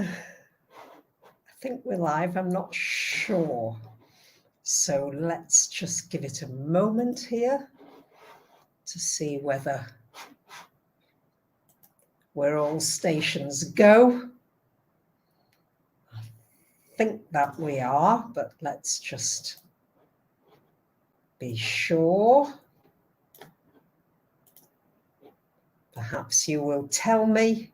I think we're live, I'm not sure. So let's just give it a moment here to see whether where all stations go. I think that we are, but let's just be sure. Perhaps you will tell me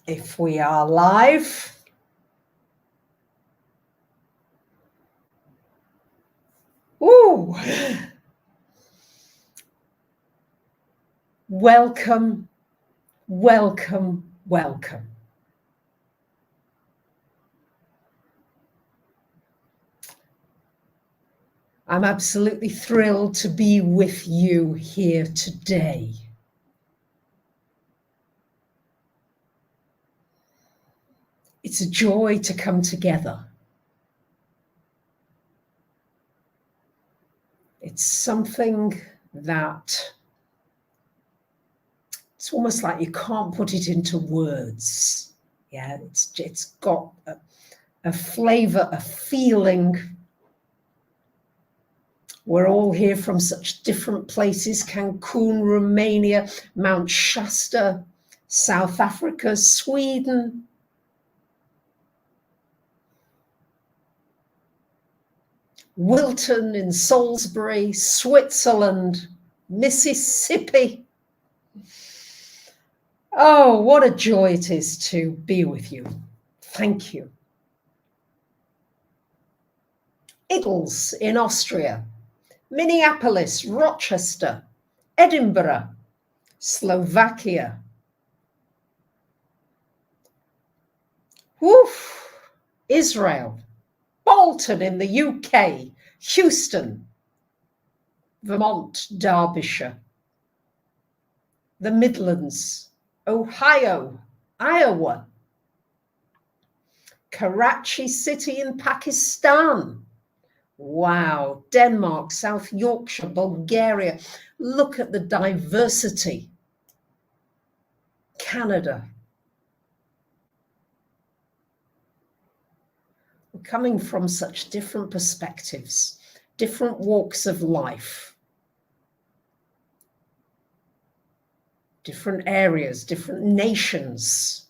if we are live. Ooh. Welcome, welcome, welcome. I'm absolutely thrilled to be with you here today. It's a joy to come together. It's something that it's almost like you can't put it into words. Yeah, it's got a flavor, a feeling. We're all here from such different places: Cancun, Romania, Mount Shasta, South Africa, Sweden. Wilton in Salisbury, Switzerland, Mississippi. Oh, what a joy it is to be with you. Thank you. Idles in Austria, Minneapolis, Rochester, Edinburgh, Slovakia. Woof, Israel, Bolton in the UK, Houston, Vermont, Derbyshire, the Midlands, Ohio, Iowa, Karachi City in Pakistan. Wow, Denmark, South Yorkshire, Bulgaria. Look at the diversity. Canada. We're coming from such different perspectives, different walks of life, different areas, different nations.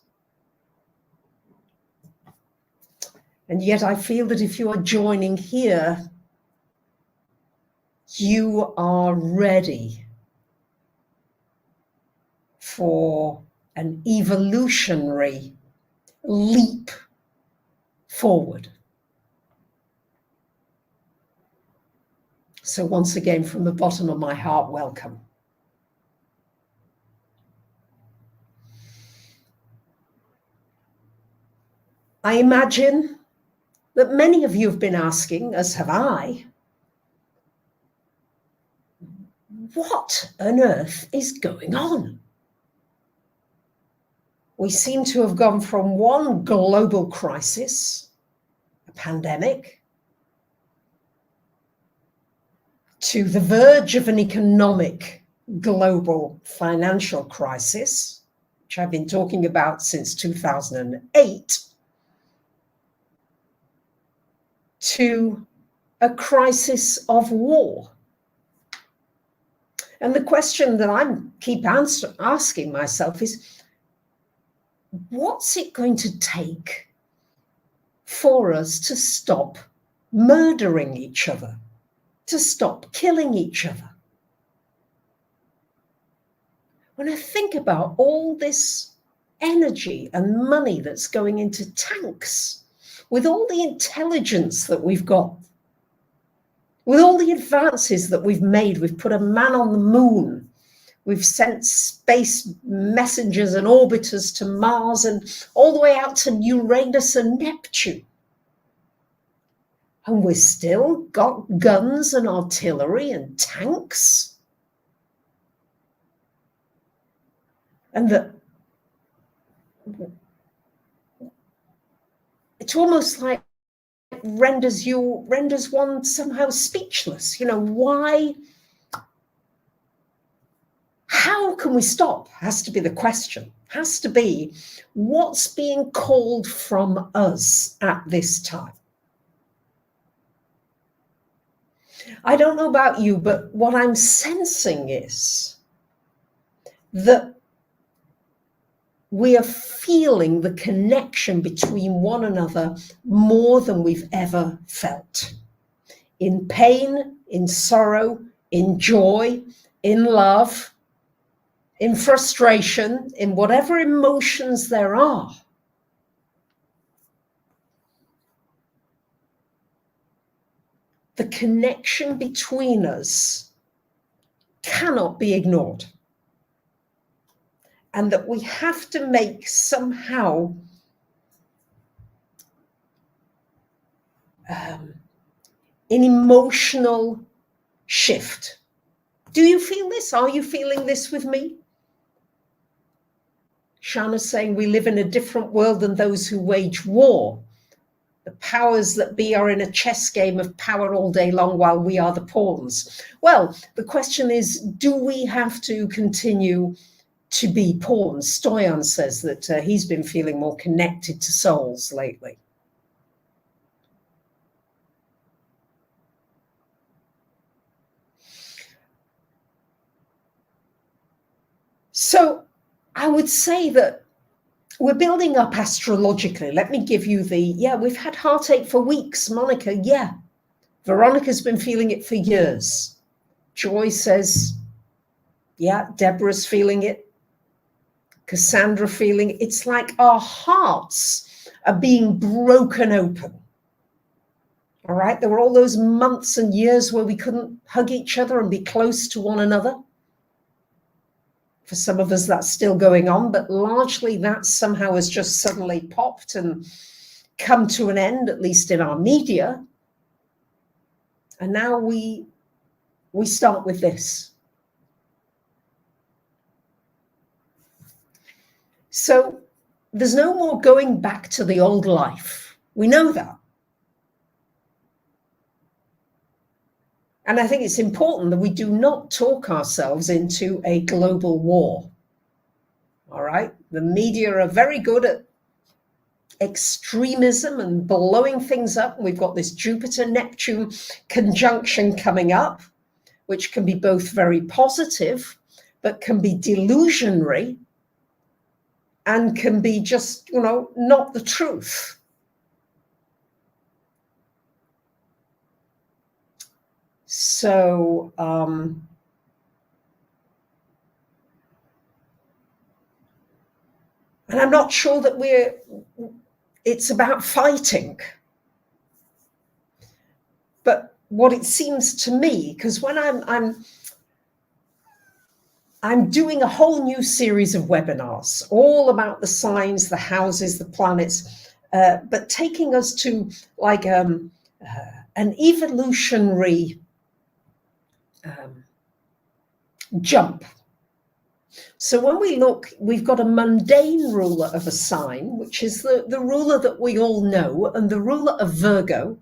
And yet I feel that if you are joining here, you are ready for an evolutionary leap forward. So once again, from the bottom of my heart, welcome. I imagine that many of you have been asking, as have I, what on earth is going on? We seem to have gone from one global crisis, a pandemic, to the verge of an economic global financial crisis, which I've been talking about since 2008, to a crisis of war. And the question that I keep asking myself is, what's it going to take for us to stop murdering each other, to stop killing each other? When I think about all this energy and money that's going into tanks, with all the intelligence that we've got, with all the advances that we've made, we've put a man on the moon, we've sent space messengers and orbiters to Mars and all the way out to Uranus and Neptune. And we've still got guns and artillery and tanks. And that it's almost like renders one somehow speechless. You know, why? how can we stop? Has to be the question. Has to be what's being called from us at this time. I don't know about you, but what I'm sensing is that we are feeling the connection between one another more than we've ever felt. In pain, in sorrow, in joy, in love, in frustration, in whatever emotions there are. The connection between us cannot be ignored. And that we have to make somehow an emotional shift. Do you feel this? Are you feeling this with me? Shana's saying we live in a different world than those who wage war. The powers that be are in a chess game of power all day long while we are the pawns. Well, the question is, do we have to continue to be pawns? Stoyan says that he's been feeling more connected to souls lately. So I would say that we're building up astrologically. Let me give you we've had heartache for weeks. Monica, yeah. Veronica's been feeling it for years. Joy says, yeah, Deborah's feeling it. Cassandra feeling it. It's like our hearts are being broken open. All right, there were all those months and years where we couldn't hug each other and be close to one another. For some of us, that's still going on, but largely that somehow has just suddenly popped and come to an end, at least in our media. And now we start with this. So there's no more going back to the old life. We know that. And I think it's important that we do not talk ourselves into a global war. All right? The media are very good at extremism and blowing things up. We've got this Jupiter-Neptune conjunction coming up, which can be both very positive, but can be delusionary and can be just, not the truth. So, and I'm not sure that it's about fighting. But what it seems to me, because when I'm doing a whole new series of webinars, all about the signs, the houses, the planets, but taking us to like an evolutionary jump. So when we look, we've got a mundane ruler of a sign, which is the ruler that we all know, and the ruler of Virgo,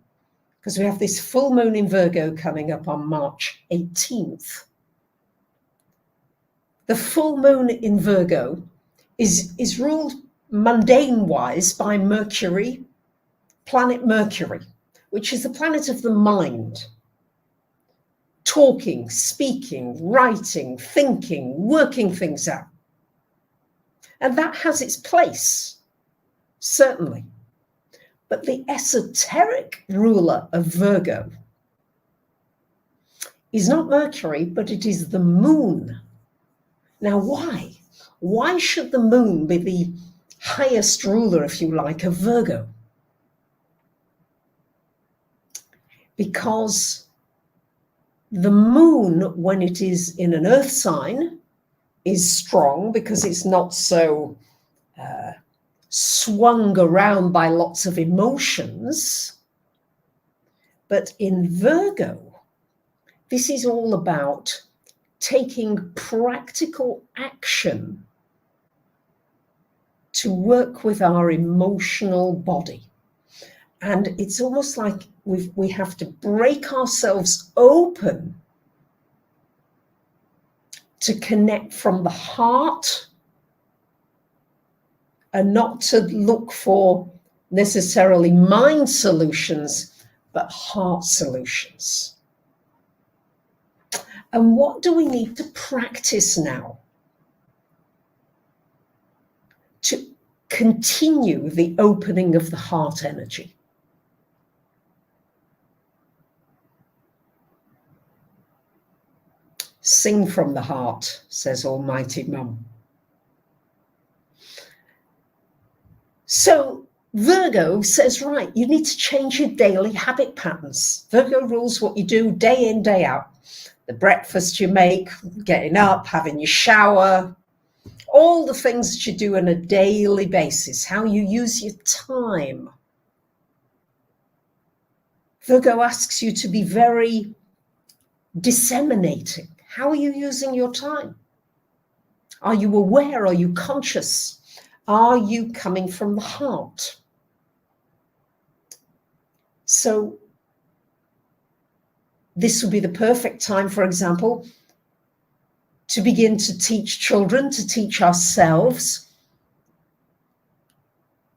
because we have this full moon in Virgo coming up on March 18th. The full moon in Virgo is ruled mundane-wise by Mercury, planet Mercury, which is the planet of the mind. Talking, speaking, writing, thinking, working things out. And that has its place, certainly. But the esoteric ruler of Virgo is not Mercury, but it is the moon. Now, why? Why should the moon be the highest ruler, if you like, of Virgo? Because the moon, when it is in an earth sign, is strong because it's not so swung around by lots of emotions. But in Virgo, this is all about taking practical action to work with our emotional body. And it's almost like we have to break ourselves open to connect from the heart and not to look for necessarily mind solutions, but heart solutions. And what do we need to practice now to continue the opening of the heart energy? Sing from the heart, says Almighty Mum. So Virgo says, right, you need to change your daily habit patterns. Virgo rules what you do day in, day out. The breakfast you make, getting up, having your shower, all the things that you do on a daily basis, how you use your time. Virgo asks you to be very disseminating. How are you using your time? Are you aware? Are you conscious? Are you coming from the heart? So this would be the perfect time, for example, to begin to teach children, to teach ourselves,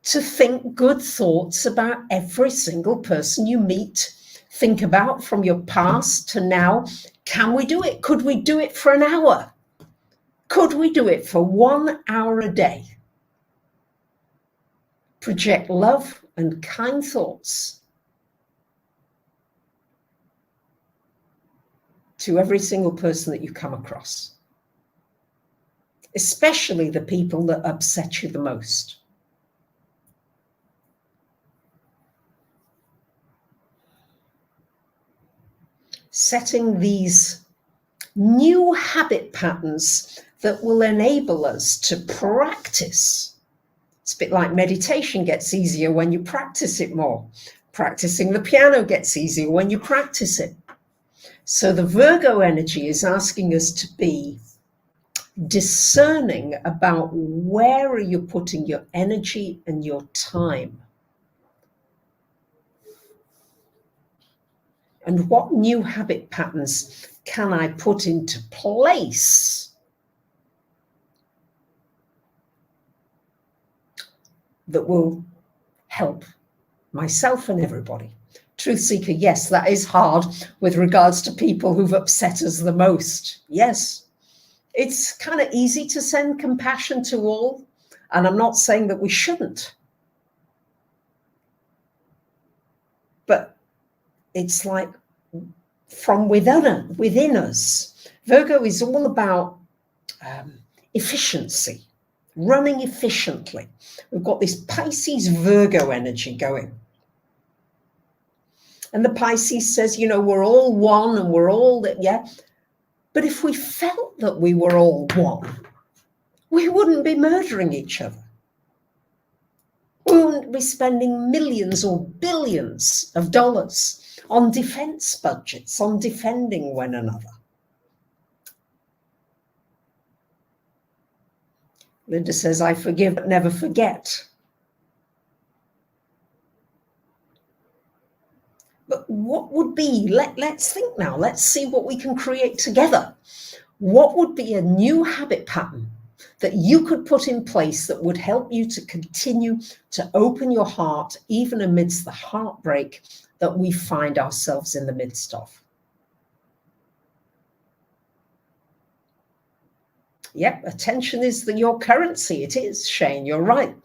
to think good thoughts about every single person you meet. Think about from your past to now. Can we do it? Could we do it for an hour? Could we do it for 1 hour a day? Project love and kind thoughts to every single person that you come across, especially the people that upset you the most. Setting these new habit patterns that will enable us to practice. It's a bit like meditation gets easier when you practice it more. Practicing the piano gets easier when you practice it. So the Virgo energy is asking us to be discerning about where are you putting your energy and your time. And what new habit patterns can I put into place that will help myself and everybody? Truth seeker, yes, that is hard with regards to people who've upset us the most. Yes, it's kind of easy to send compassion to all, and I'm not saying that we shouldn't. But it's like from within us. Virgo is all about efficiency, running efficiently. We've got this Pisces Virgo energy going. And the Pisces says, you know, we're all one and we're all that, yeah. But if we felt that we were all one, we wouldn't be murdering each other. We wouldn't be spending millions or billions of dollars on defense budgets, on defending one another. Linda says, I forgive but never forget. But what would be, let's think now, let's see what we can create together. What would be a new habit pattern that you could put in place that would help you to continue to open your heart, even amidst the heartbreak that we find ourselves in the midst of? Yep, attention is your currency. It is, Shane, you're right.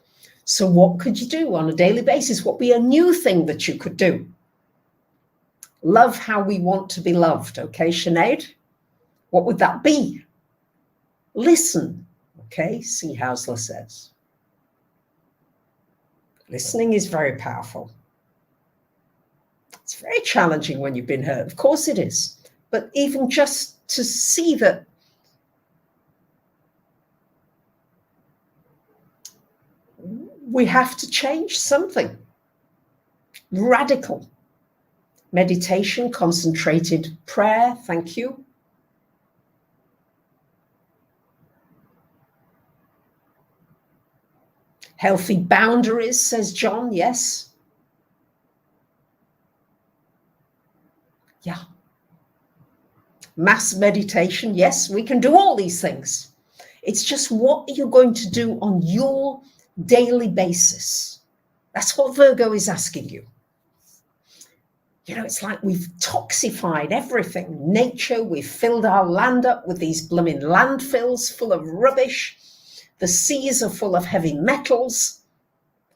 So what could you do on a daily basis? What would be a new thing that you could do? Love how we want to be loved. Okay, Sinead? What would that be? Listen. Okay, see Hausler says. Listening is very powerful. It's very challenging when you've been hurt. Of course it is. But even just to see that we have to change something radical. Meditation, concentrated prayer, thank you. Healthy boundaries, says John, yes. Yeah. Mass meditation, yes, we can do all these things. It's just what you're going to do on your daily basis. That's what Virgo is asking you. You know, it's like we've toxified everything. Nature, we've filled our land up with these blooming landfills full of rubbish. The seas are full of heavy metals.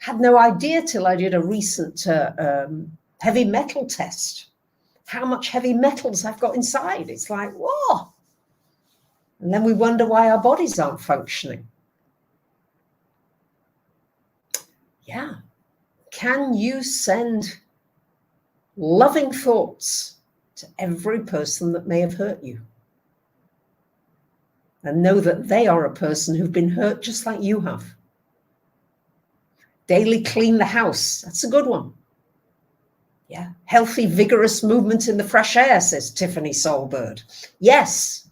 Had no idea till I did a recent heavy metal test. How much heavy metals I've got inside. It's like, whoa. And then we wonder why our bodies aren't functioning. Yeah. Can you send loving thoughts to every person that may have hurt you? And know that they are a person who've been hurt just like you have. Daily clean the house. That's a good one. Yeah. Healthy, vigorous movement in the fresh air, says Tiffany Soulbird. Yes.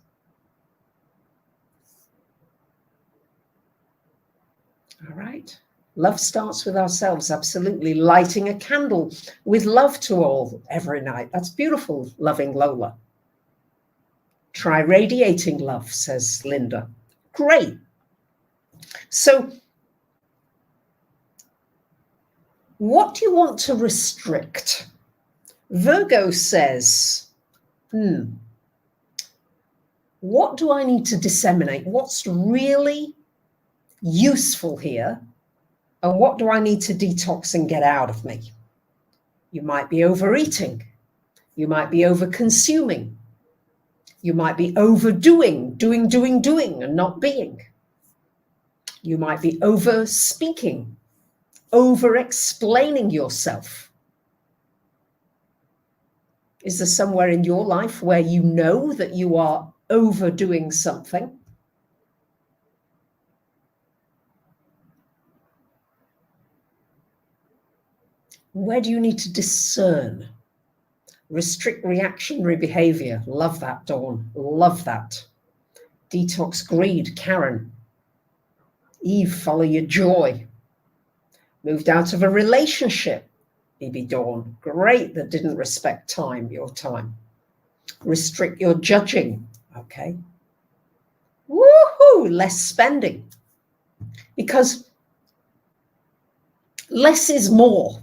All right. Love starts with ourselves. Absolutely. Lighting a candle with love to all every night. That's beautiful, loving Lola. Try radiating love, says Linda. Great. So what do you want to restrict? Virgo says, what do I need to disseminate? What's really useful here? And what do I need to detox and get out of me? You might be overeating. You might be over-consuming. You might be overdoing, doing, and not being. You might be over-speaking, over-explaining yourself. Is there somewhere in your life where you know that you are overdoing something? Where do you need to discern? Restrict reactionary behavior. Love that, Dawn. Love that. Detox greed, Karen. Eve, follow your joy. Moved out of a relationship, BB Dawn. Great, that didn't respect time, your time. Restrict your judging. Okay. Woohoo! Less spending. Because less is more.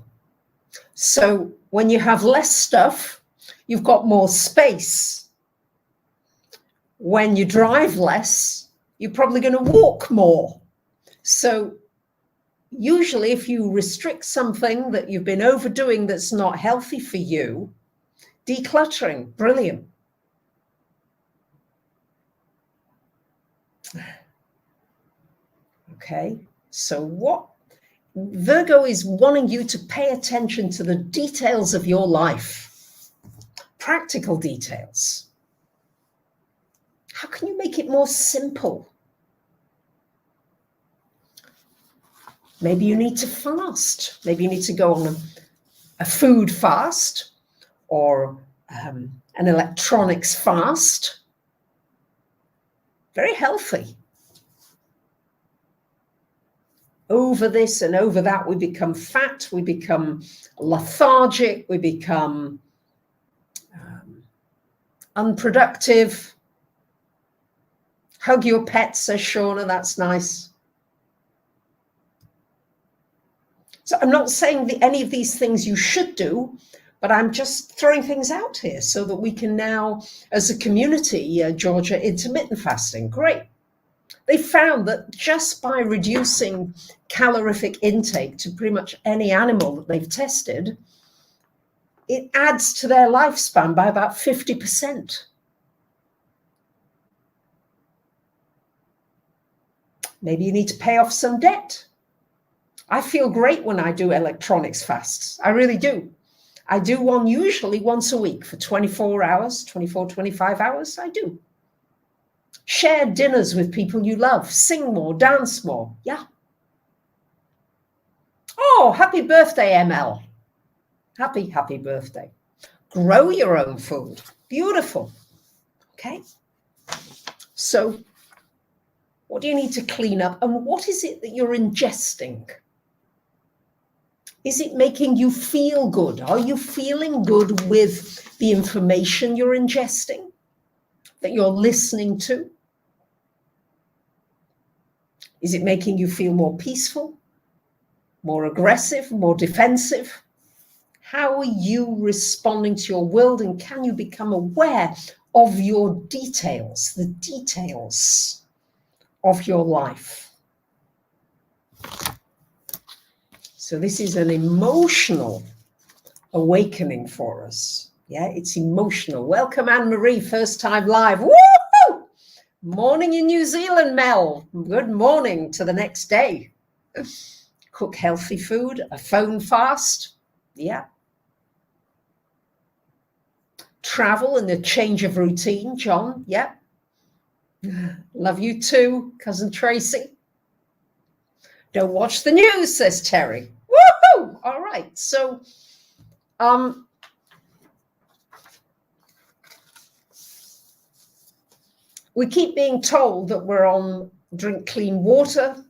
So when you have less stuff, you've got more space. When you drive less, you're probably going to walk more. So usually if you restrict something that you've been overdoing that's not healthy for you, decluttering, brilliant. Okay, so what Virgo is wanting you to pay attention to the details of your life, practical details. How can you make it more simple? Maybe you need to fast. Maybe you need to go on a food fast or an electronics fast. Very healthy. Over this and over that, we become fat, we become lethargic, we become unproductive. Hug your pet, says Shauna, that's nice. So I'm not saying that any of these things you should do, but I'm just throwing things out here so that we can now, as a community, Georgia, intermittent fasting, great. They found that just by reducing calorific intake to pretty much any animal that they've tested, it adds to their lifespan by about 50%. Maybe you need to pay off some debt. I feel great when I do electronics fasts. I really do. I do one usually once a week for 24 hours, 24, 25 hours. I do. Share dinners with people you love. Sing more, dance more. Yeah. Oh, happy birthday, ML. Happy birthday. Grow your own food. Beautiful. Okay. So what do you need to clean up? And what is it that you're ingesting? Is it making you feel good? Are you feeling good with the information you're ingesting? that you're listening to? Is it making you feel more peaceful, more aggressive, more defensive? How are you responding to your world, and can you become aware of your details, the details of your life? So this is an emotional awakening for us. Yeah, it's emotional. Welcome, Anne-Marie, first time live. Woo! Morning in New Zealand, Mel. Good morning to the next day. Cook healthy food, a phone fast. Yeah. Travel and a change of routine, John. Yeah. Love you too, cousin Tracy. Don't watch the news, says Terry. Woohoo! All right. So, we keep being told that we're on drink clean water.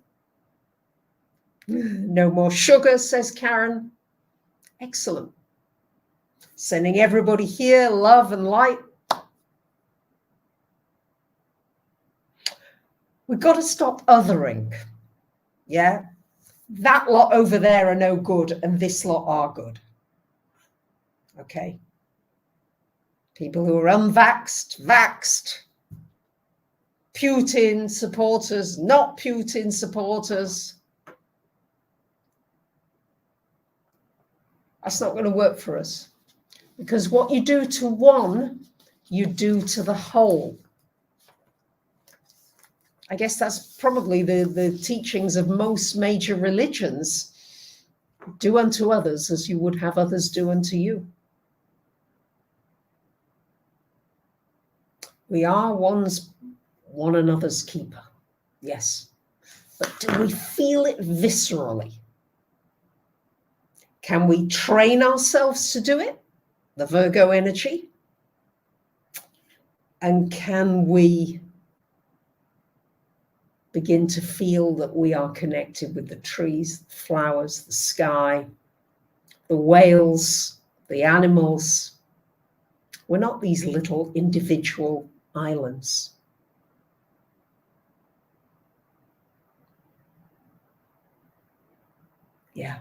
No more sugar, says Karen. Excellent. Sending everybody here love and light. We've got to stop othering. Yeah. That lot over there are no good and this lot are good. Okay. People who are unvaxxed, vaxxed, Putin supporters, not Putin supporters. That's not going to work for us, because what you do to one, you do to the whole. I guess that's probably the teachings of most major religions. Do unto others as you would have others do unto you. We are one another's keeper. Yes. But do we feel it viscerally? Can we train ourselves to do it? The Virgo energy. And can we begin to feel that we are connected with the trees, the flowers, the sky, the whales, the animals? We're not these little individual islands. Yeah.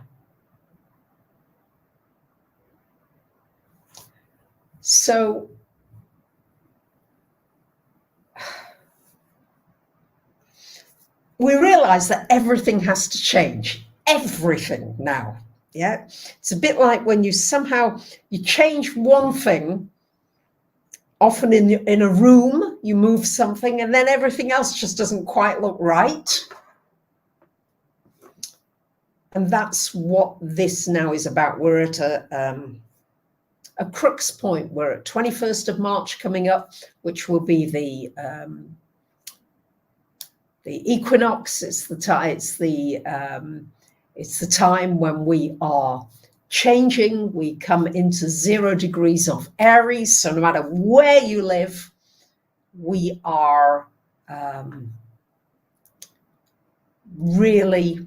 So we realize that everything has to change. Everything now. Yeah. It's a bit like when you change one thing, often in a room, you move something and then everything else just doesn't quite look right. And that's what this now is about. We're at a crux point. We're at 21st of March coming up, which will be the equinox. It's the time when we are changing. We come into 0 degrees of Aries. So no matter where you live, we are really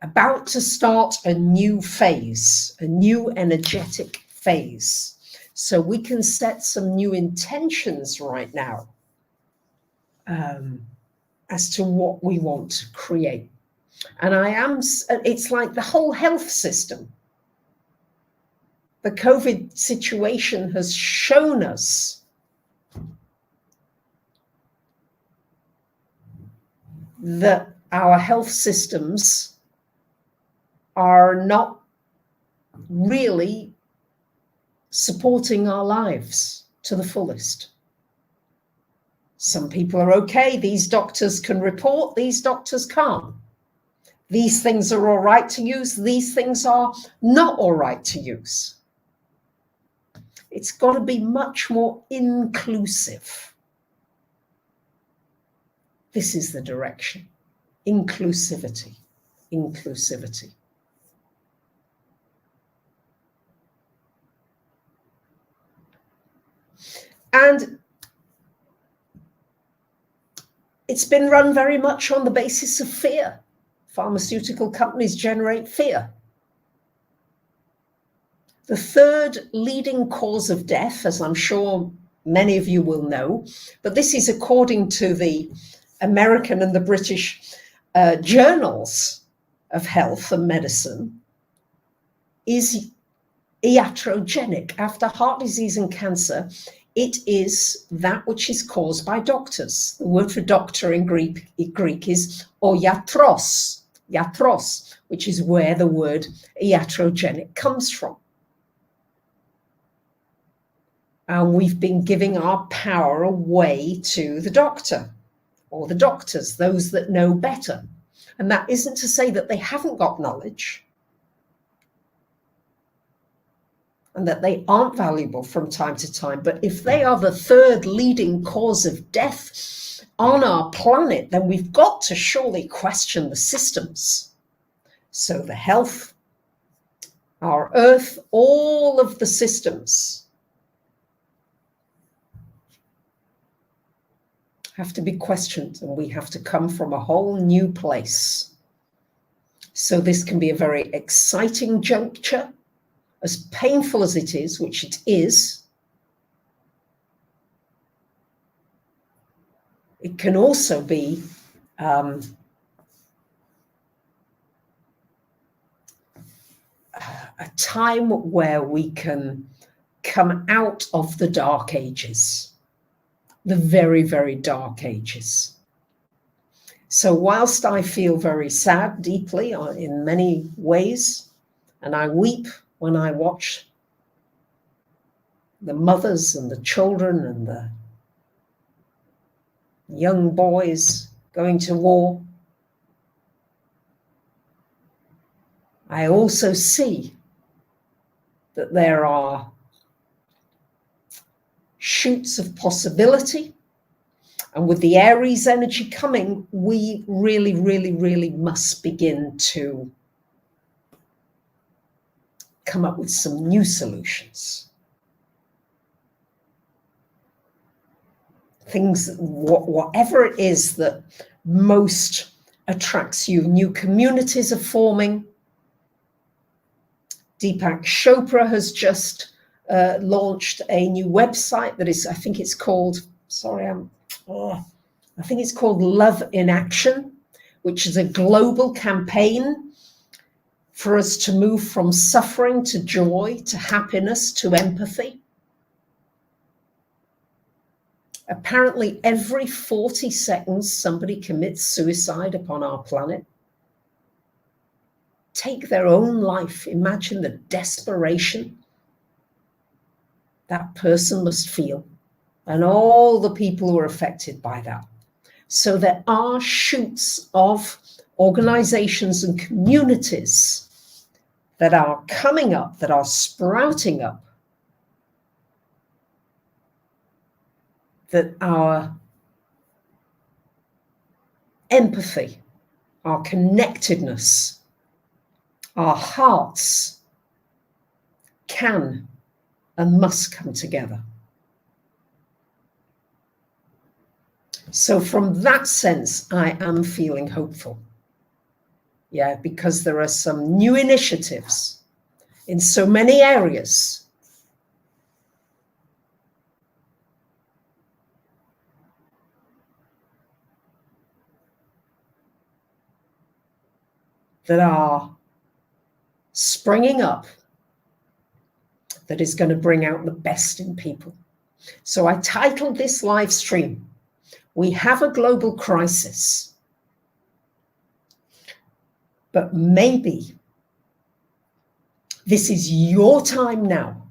about to start a new phase, a new energetic phase. So we can set some new intentions right now as to what we want to create. And it's like the whole health system. The COVID situation has shown us that our health systems are not really supporting our lives to the fullest. Some people are okay. These doctors can report, these doctors can't. These things are all right to use, these things are not all right to use. It's got to be much more inclusive. This is the direction. Inclusivity. Inclusivity. And it's been run very much on the basis of fear. Pharmaceutical companies generate fear. The third leading cause of death, as I'm sure many of you will know, but this is according to the American and the British journals of health and medicine, is iatrogenic. After heart disease and cancer, it is that which is caused by doctors. The word for doctor in Greek is iatros, which is where the word iatrogenic comes from. And we've been giving our power away to the doctor or the doctors, those that know better. And that isn't to say that they haven't got knowledge and that they aren't valuable from time to time. But if they are the third leading cause of death on our planet, then we've got to surely question the systems. So the health, our earth, all of the systems have to be questioned, and we have to come from a whole new place. So this can be a very exciting juncture, as painful as it is, which it is. It can also be a time where we can come out of the dark ages, the very, very dark ages. So whilst I feel very sad deeply in many ways, and I weep when I watch the mothers and the children and the young boys going to war, I also see that there are shoots of possibility. And with the Aries energy coming, we really, really, really must begin to come up with some new solutions. Things, whatever it is that most attracts you. New communities are forming. Deepak Chopra has just launched a new website that is, I think it's called, I think it's called Love in Action, which is a global campaign for us to move from suffering to joy, to happiness, to empathy. Apparently, every 40 seconds, somebody commits suicide upon our planet. Take their own life. Imagine the desperation that person must feel, and all the people who are affected by that. So there are shoots of organizations and communities that are coming up, that are sprouting up, that our empathy, our connectedness, our hearts can and must come together. So from that sense, I am feeling hopeful. Yeah, because there are some new initiatives in so many areas that are springing up that is going to bring out the best in people. So I titled this live stream, "We Have a Global Crisis, but maybe this is your time now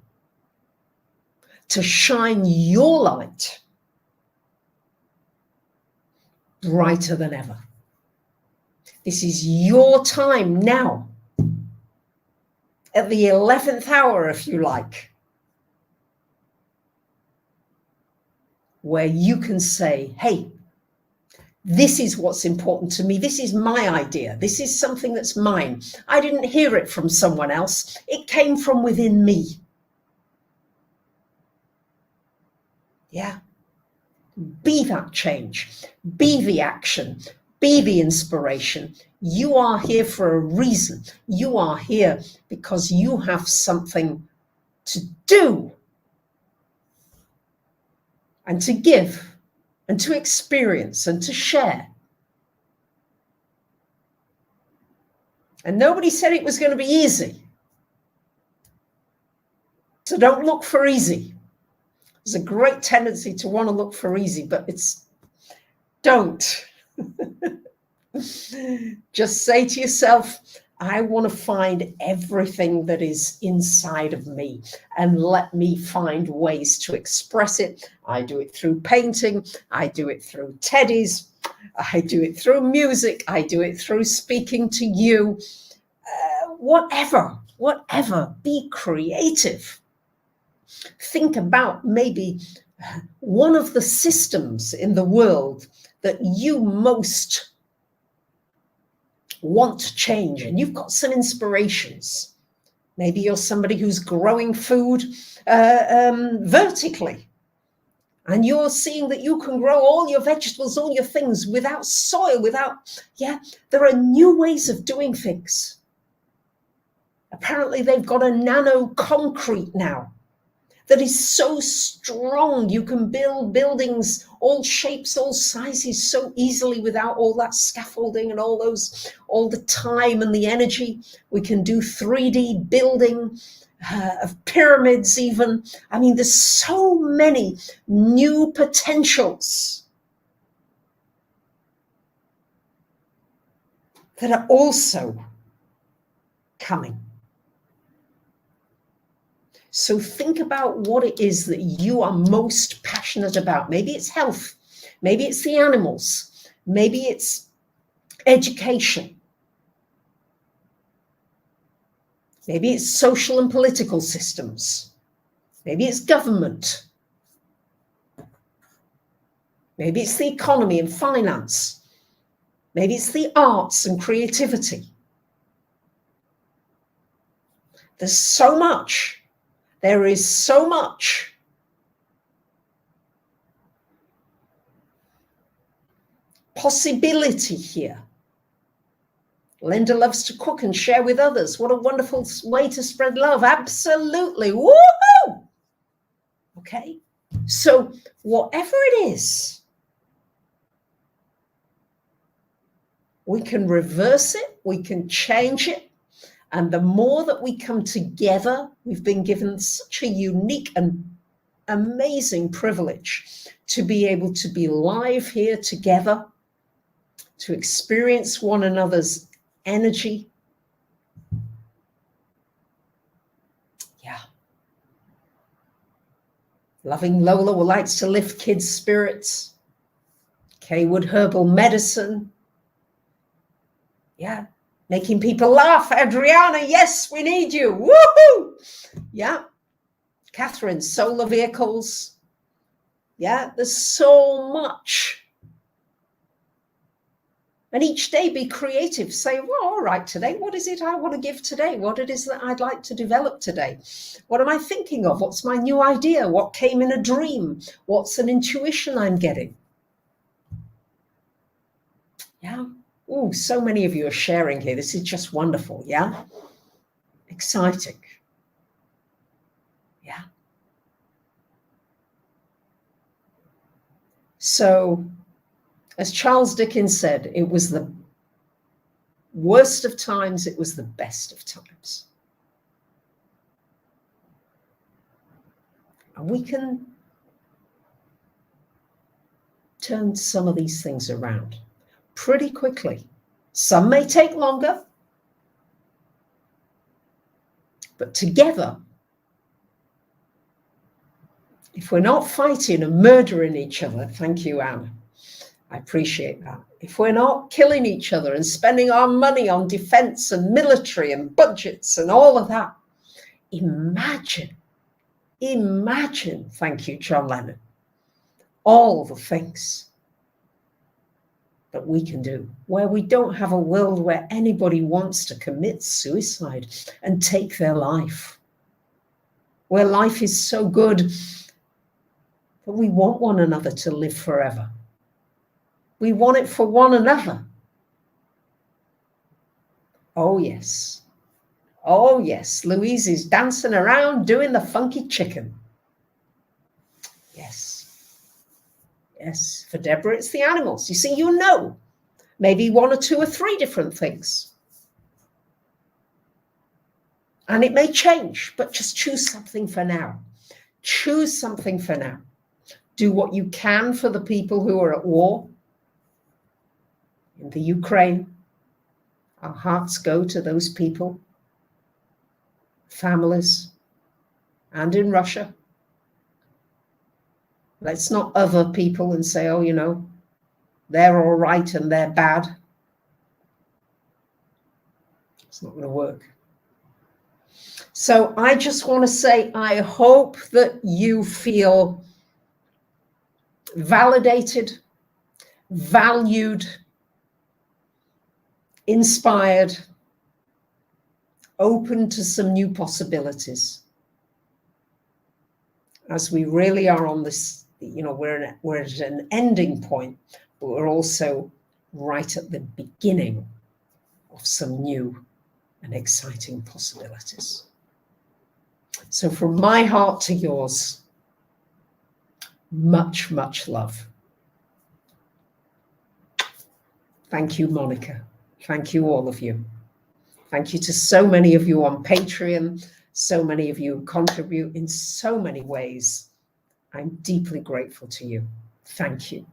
to shine your light brighter than ever. This is your time now, at the 11th hour, if you like, where you can say, hey, this is what's important to me. This is my idea. This is something that's mine. I didn't hear it from someone else. It came from within me. Yeah. Be that change. Be the action. Be the inspiration. You are here for a reason. You are here because you have something to do. and to give and to experience and to share. And nobody said it was going to be easy. So don't look for easy. There's a great tendency to want to look for easy, but don't. Just say to yourself, I want to find everything that is inside of me and let me find ways to express it. I do it through painting. I do it through teddies. I do it through music. I do it through speaking to you. Whatever, be creative. Think about maybe one of the systems in the world that you most want to change, and you've got some inspirations. Maybe you're somebody who's growing food vertically, and you're seeing that you can grow all your vegetables, all your things without soil, there are new ways of doing things. Apparently they've got a nano concrete now that is so strong. You can build buildings, all shapes, all sizes so easily without all that scaffolding and all the time and the energy. We can do 3D building of pyramids even. I mean, there's so many new potentials that are also coming. So think about what it is that you are most passionate about. Maybe it's health. Maybe it's the animals. Maybe it's education. Maybe it's social and political systems. Maybe it's government. Maybe it's the economy and finance. Maybe it's the arts and creativity. There's so much. There is so much. Possibility here. Linda loves to cook and share with others. What a wonderful way to spread love. Absolutely. Woohoo! Okay. So whatever it is, we can reverse it. We can change it. And the more that we come together, we've been given such a unique and amazing privilege to be able to be live here together, to experience one another's energy. Yeah. Loving Lola who likes to lift kids' spirits. Kaywood Herbal Medicine. Yeah. Making people laugh. Adriana, yes, we need you. Woohoo! Yeah. Catherine, solar vehicles. Yeah, there's so much. And each day be creative. Say, well, all right, today, what is it I want to give today? What it is that I'd like to develop today? What am I thinking of? What's my new idea? What came in a dream? What's an intuition I'm getting? Yeah. Oh, so many of you are sharing here. This is just wonderful. Yeah. Exciting. Yeah. So, as Charles Dickens said, it was the worst of times, it was the best of times. And we can turn some of these things around pretty quickly. Some may take longer, but together, if we're not fighting and murdering each other, thank you, Anne, I appreciate that. If we're not killing each other and spending our money on defense and military and budgets and all of that, imagine, thank you, John Lennon, all the things that we can do, where we don't have a world where anybody wants to commit suicide and take their life, where life is so good that we want one another to live forever. We want it for one another. Oh, yes. Oh, yes. Louise is dancing around doing the funky chicken. Yes. Yes, for Deborah, it's the animals. You see, you know, maybe 1 or 2 or 3 different things. And it may change, but just choose something for now. Choose something for now. Do what you can for the people who are at war in the Ukraine. Our hearts go to those people, families, and in Russia. Let's not other people and say, oh, you know, they're all right and they're bad. It's not going to work. So I just want to say, I hope that you feel validated, valued, inspired, open to some new possibilities. As we really are on this, you know, we're at an ending point, but we're also right at the beginning of some new and exciting possibilities. So from my heart to yours, much, much love. Thank you, Monica. Thank you, all of you. Thank you to so many of you on Patreon, so many of you contribute in so many ways. I'm deeply grateful to you. Thank you.